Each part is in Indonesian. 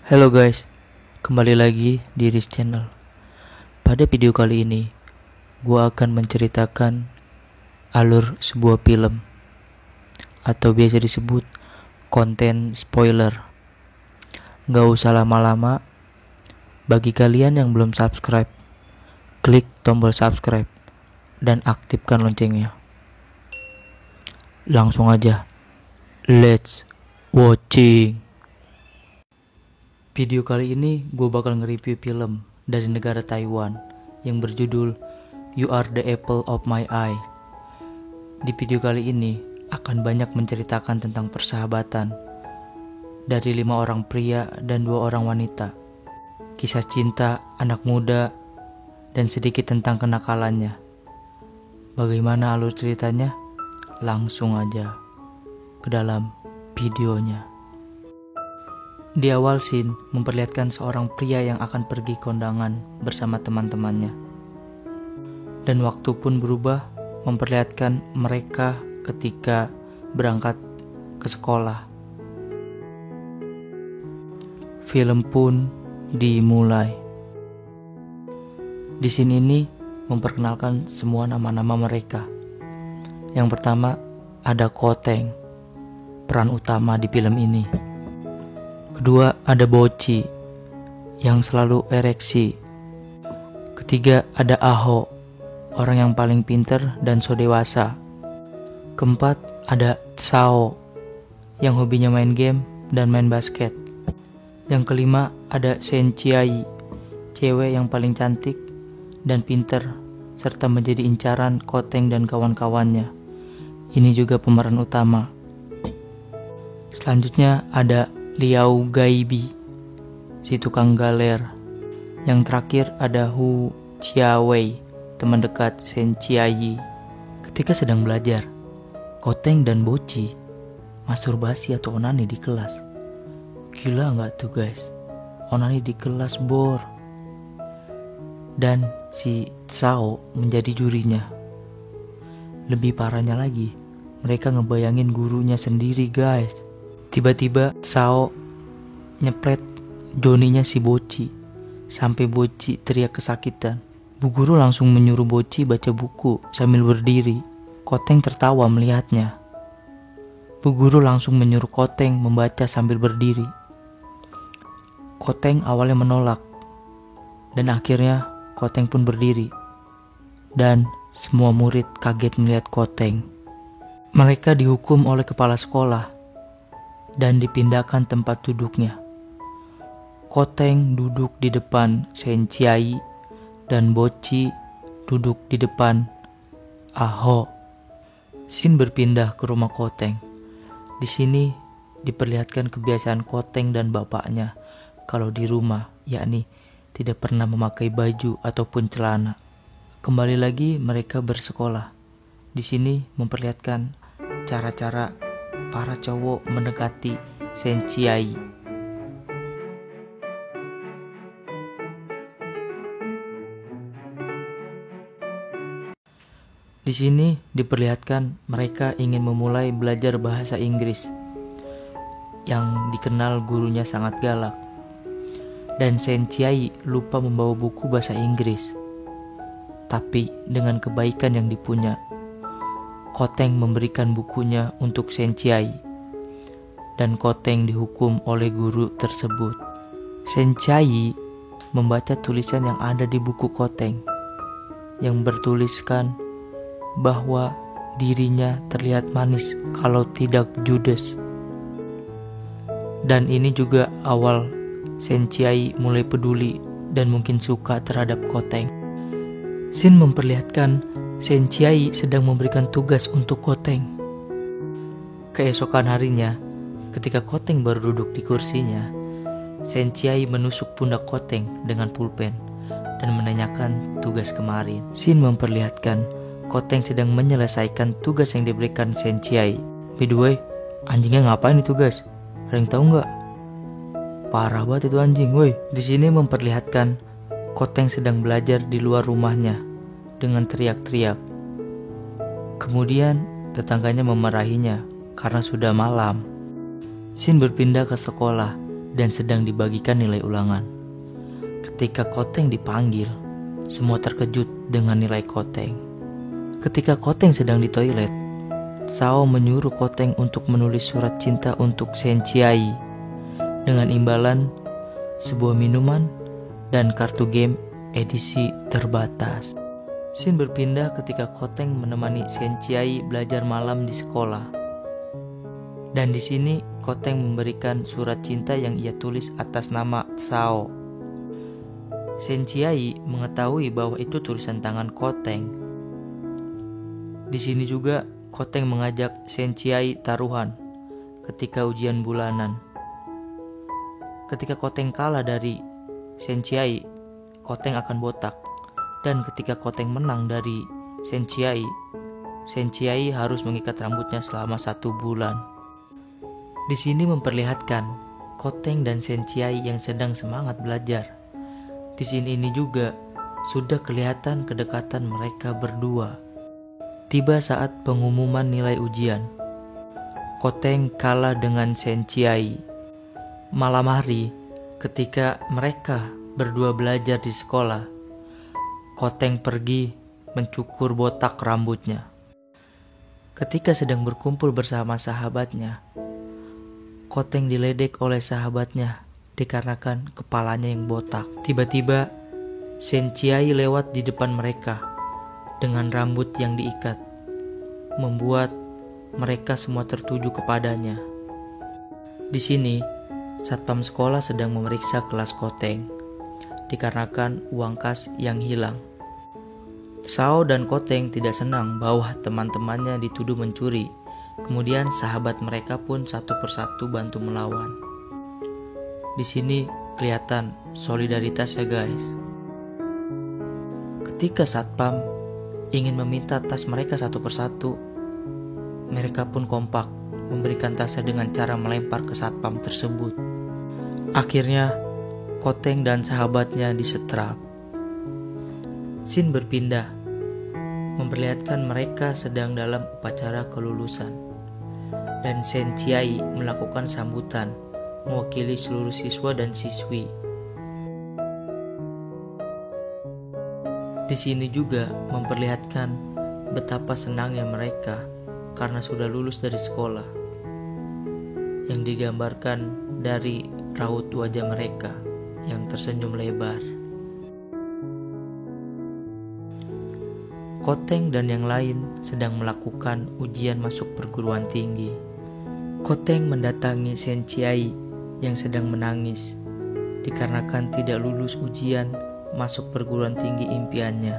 Halo guys, kembali lagi di Riz Channel. Pada video kali ini, gua akan menceritakan alur sebuah film atau biasa disebut konten spoiler. Gak usah lama-lama. Bagi kalian yang belum subscribe, klik tombol subscribe dan aktifkan loncengnya. Langsung aja, let's watching. Video kali ini gue bakal nge-review film dari negara Taiwan yang berjudul You Are the Apple of My Eye. Di video kali ini akan banyak menceritakan tentang persahabatan dari 5 orang pria dan 2 orang wanita, kisah cinta anak muda, dan sedikit tentang kenakalannya. Bagaimana alur ceritanya? Langsung aja ke dalam videonya. Di awal scene memperlihatkan seorang pria yang akan pergi kondangan bersama teman-temannya. Dan waktu pun berubah memperlihatkan mereka ketika berangkat ke sekolah. Film pun dimulai. Di scene ini memperkenalkan semua nama-nama mereka. Yang pertama ada Koteng, peran utama di film ini. Kedua ada Boci yang selalu ereksi. Ketiga ada Aho, orang yang paling pinter dan so dewasa. Keempat ada Sao, yang hobinya main game dan main basket. Yang kelima ada Senchiai, cewek yang paling cantik dan pinter serta menjadi incaran Koteng dan kawan-kawannya. Ini juga pemeran utama. Selanjutnya ada Liao Gaibi, si tukang galer. Yang terakhir ada Hu Chiawei, teman dekat Senchiai. Ketika sedang belajar, Koteng dan Boci masturbasi atau onani di kelas. Gila gak tuh guys? Onani di kelas bor. Dan si Sao menjadi jurinya. Lebih parahnya lagi, mereka ngebayangin gurunya sendiri guys. Tiba-tiba Sao nyeplet doninya si Boci sampai Boci teriak kesakitan. Bu guru langsung menyuruh Boci baca buku sambil berdiri. Koteng tertawa melihatnya. Bu guru langsung menyuruh Koteng membaca sambil berdiri. Koteng awalnya menolak dan akhirnya Koteng pun berdiri. Dan semua murid kaget melihat Koteng. Mereka dihukum oleh kepala sekolah dan dipindahkan tempat duduknya. Koteng duduk di depan Senchiai dan Boci duduk di depan Aho. Scene berpindah ke rumah Koteng. Di sini diperlihatkan kebiasaan Koteng dan bapaknya kalau di rumah, yakni tidak pernah memakai baju ataupun celana. Kembali lagi mereka bersekolah. Di sini memperlihatkan cara-cara para cowok mendekati Senchiai. Di sini diperlihatkan mereka ingin memulai belajar bahasa Inggris yang dikenal gurunya sangat galak. Dan Senchiai lupa membawa buku bahasa Inggris. Tapi dengan kebaikan yang dipunya, Koteng memberikan bukunya untuk Senchiai, dan Koteng dihukum oleh guru tersebut. Senchiai membaca tulisan yang ada di buku Koteng, yang bertuliskan bahwa dirinya terlihat manis kalau tidak judes. Dan ini juga awal Senchiai mulai peduli dan mungkin suka terhadap Koteng. Scene memperlihatkan Senchiai sedang memberikan tugas untuk Koteng. Keesokan harinya, ketika Koteng baru duduk di kursinya, Senchiai menusuk pundak Koteng dengan pulpen dan menanyakan tugas kemarin. Scene memperlihatkan Koteng sedang menyelesaikan tugas yang diberikan Senchiai. By the way, anjingnya ngapain itu guys? Ada yang tahu nggak? Parah banget itu anjing, woi. Di sini memperlihatkan Koteng sedang belajar di luar rumahnya dengan teriak-teriak. Kemudian tetangganya memarahinya karena sudah malam. Scene berpindah ke sekolah dan sedang dibagikan nilai ulangan. Ketika Koteng dipanggil, semua terkejut dengan nilai Koteng. Ketika Koteng sedang di toilet, Sao menyuruh Koteng untuk menulis surat cinta untuk Sen Chiai dengan imbalan sebuah minuman dan kartu game edisi terbatas. Scene berpindah ketika Koteng menemani Sen Chiai belajar malam di sekolah. Dan di sini Koteng memberikan surat cinta yang ia tulis atas nama Sao. Sen Chiai mengetahui bahwa itu tulisan tangan Koteng. Di sini juga Koteng mengajak Sen Chiai taruhan ketika ujian bulanan. Ketika Koteng kalah dari Sen Chiai, Koteng akan botak. Dan ketika Koteng menang dari Sen Chiai harus mengikat rambutnya selama 1 bulan. Di sini memperlihatkan Koteng dan Sen Chiai yang sedang semangat belajar. Di sini ini juga sudah kelihatan kedekatan mereka berdua. Tiba saat pengumuman nilai ujian. Koteng kalah dengan Sen Chiai. Malam hari, ketika mereka berdua belajar di sekolah, Koteng pergi mencukur botak rambutnya. Ketika sedang berkumpul bersama sahabatnya, Koteng diledek oleh sahabatnya dikarenakan kepalanya yang botak. Tiba-tiba Sen Chiai lewat di depan mereka dengan rambut yang diikat, membuat mereka semua tertuju kepadanya. Di sini, satpam sekolah sedang memeriksa kelas Koteng dikarenakan uang kas yang hilang. Sao dan Koteng tidak senang bahwa teman-temannya dituduh mencuri. Kemudian sahabat mereka pun satu persatu bantu melawan. Di sini kelihatan solidaritas ya guys. Ketika satpam ingin meminta tas mereka satu persatu, mereka pun kompak memberikan tasnya dengan cara melempar ke satpam tersebut. Akhirnya Koteng dan sahabatnya disetrap. Scene berpindah, memperlihatkan mereka sedang dalam upacara kelulusan, dan Sen Chiai melakukan sambutan mewakili seluruh siswa dan siswi. Di sini juga memperlihatkan betapa senangnya mereka karena sudah lulus dari sekolah, yang digambarkan dari raut wajah mereka yang tersenyum lebar. Koteng dan yang lain sedang melakukan ujian masuk perguruan tinggi. Koteng mendatangi Sen Chiai yang sedang menangis dikarenakan tidak lulus ujian masuk perguruan tinggi impiannya.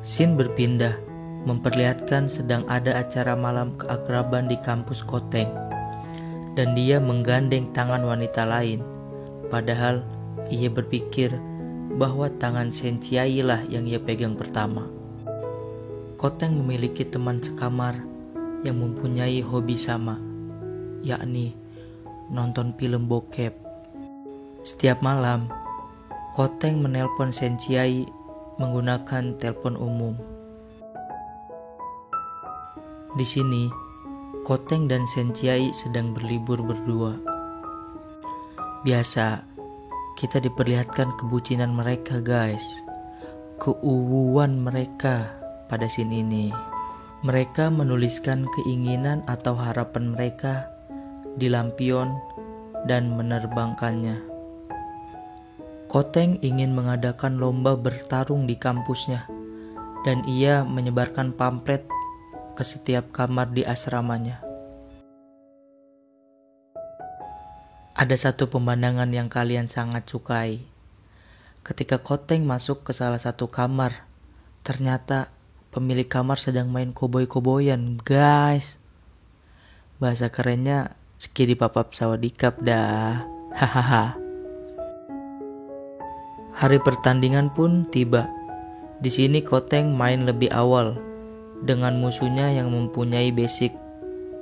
Scene berpindah, memperlihatkan sedang ada acara malam keakraban di kampus Koteng, dan dia menggandeng tangan wanita lain, padahal ia berpikir bahwa tangan Sen Chiai lah yang ia pegang pertama. Koteng memiliki teman sekamar yang mempunyai hobi sama, yakni nonton film bokep. Setiap malam, Koteng menelpon Sen Chiai menggunakan telepon umum. Di sini, Koteng dan Sen Chiai sedang berlibur berdua. Biasa, kita diperlihatkan kebucinan mereka guys, keuuan mereka pada scene ini. Mereka menuliskan keinginan atau harapan mereka di lampion dan menerbangkannya. Koteng ingin mengadakan lomba bertarung di kampusnya, dan ia menyebarkan pamflet ke setiap kamar di asramanya. Ada satu pemandangan yang kalian sangat sukai. Ketika Koteng masuk ke salah satu kamar, ternyata pemilik kamar sedang main koboi-koboyan, guys. Bahasa kerennya skidi papap sawadikap dah. Hahaha. Hari pertandingan pun tiba. Di sini Koteng main lebih awal dengan musuhnya yang mempunyai basic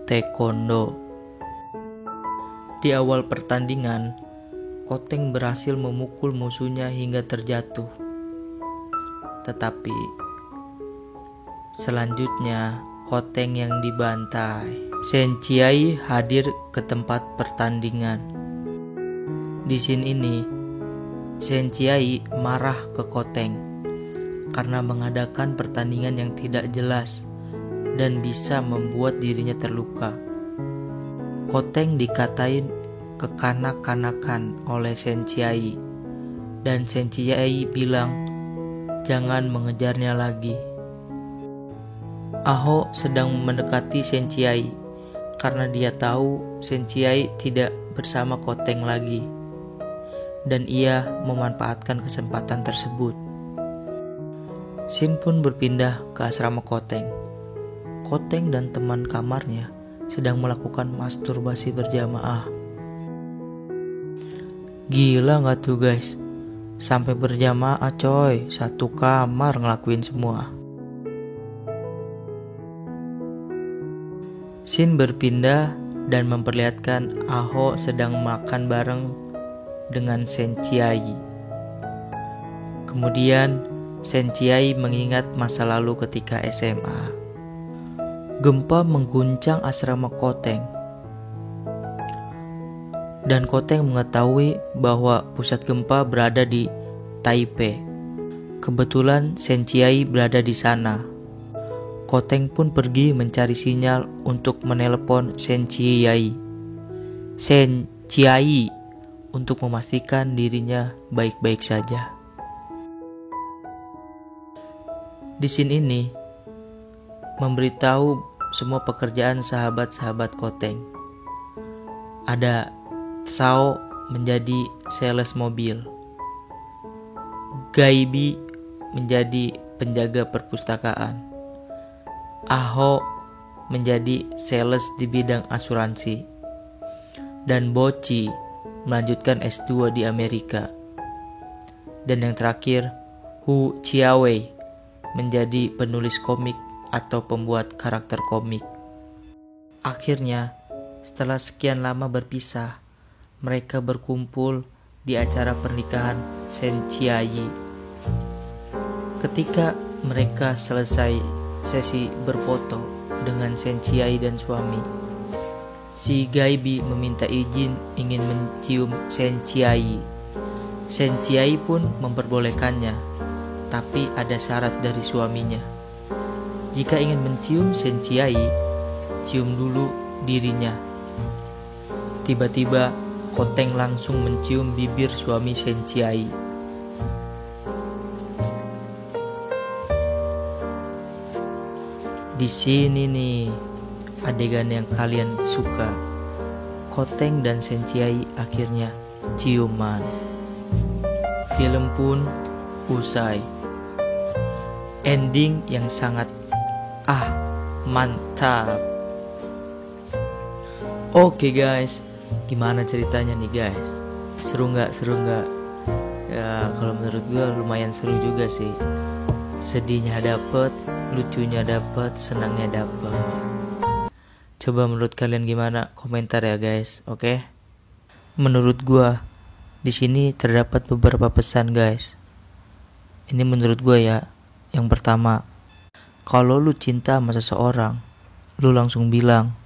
taekwondo. Di awal pertandingan, Koteng berhasil memukul musuhnya hingga terjatuh. Tetapi selanjutnya Koteng yang dibantai. Shen Chiai hadir ke tempat pertandingan. Di scene ini, Shen Chiai marah ke Koteng karena mengadakan pertandingan yang tidak jelas dan bisa membuat dirinya terluka. Koteng dikatain kekanak-kanakan oleh Shen Chiai, dan Shen Chiai bilang jangan mengejarnya lagi. Ah-ho sedang mendekati Shen Chiai karena dia tahu Shen Chiai tidak bersama Koteng lagi, dan ia memanfaatkan kesempatan tersebut. Shin pun berpindah ke asrama Koteng. Koteng dan teman kamarnya sedang melakukan masturbasi berjamaah. Gila gak tuh guys? Sampai berjamaah coy, satu kamar ngelakuin semua. Shin berpindah dan memperlihatkan Ah-ho sedang makan bareng dengan Shen Chiai. Kemudian Shen Chiai mengingat masa lalu ketika SMA. Gempa mengguncang asrama Koteng, dan Koteng mengetahui bahwa pusat gempa berada di Taipei. Kebetulan Shen Chiai berada di sana. Koteng pun pergi mencari sinyal untuk menelepon Shen Chiai untuk memastikan dirinya baik-baik saja. Di scene ini memberitahu semua pekerjaan sahabat-sahabat Koteng. Ada Sao menjadi sales mobil, Gaibi menjadi penjaga perpustakaan, Ah-ho menjadi sales di bidang asuransi, dan Boci melanjutkan S2 di Amerika. Dan yang terakhir, Hu Chiawei menjadi penulis komik atau pembuat karakter komik. Akhirnya, setelah sekian lama berpisah, mereka berkumpul di acara pernikahan Shen Chiai. Ketika mereka selesai sesi berfoto dengan Shen Chiai dan suami, si Gaibi meminta izin ingin mencium Shen Chiai. Shen Chiai pun memperbolehkannya, tapi ada syarat dari suaminya. Jika ingin mencium Shen Chiai, cium dulu dirinya. Tiba-tiba Koteng langsung mencium bibir suami Shen Chiai. Di sini nih adegan yang kalian suka. Koteng dan Shen Chiai akhirnya ciuman. Film pun usai. Ending yang sangat mantap. Oke guys, gimana ceritanya nih guys? Seru nggak? Ya kalau menurut gue lumayan seru juga sih. Sedihnya dapet, lucunya dapet, senangnya dapet. Coba menurut kalian gimana? Komentar ya guys, oke? Menurut gua di sini terdapat beberapa pesan guys. Ini menurut gua ya. Yang pertama, kalau lu cinta sama seseorang, lu langsung bilang.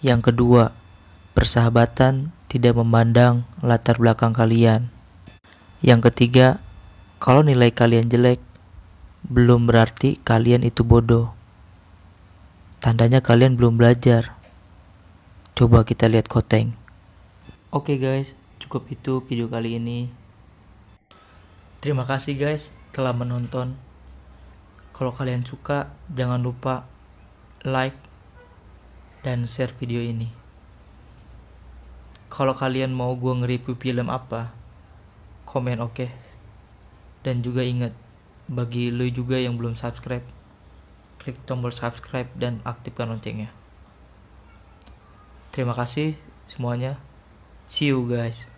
Yang kedua, persahabatan tidak memandang latar belakang kalian. Yang ketiga, kalau nilai kalian jelek, belum berarti kalian itu bodoh. Tandanya kalian belum belajar. Coba kita lihat Koteng. Oke guys, cukup itu video kali ini. Terima kasih guys telah menonton. Kalau kalian suka, jangan lupa like dan share video ini. Kalau kalian mau gue nge-review film apa, komen oke. Dan juga ingat, bagi lo juga yang belum subscribe, klik tombol subscribe dan aktifkan loncengnya. Terima kasih semuanya. See you guys.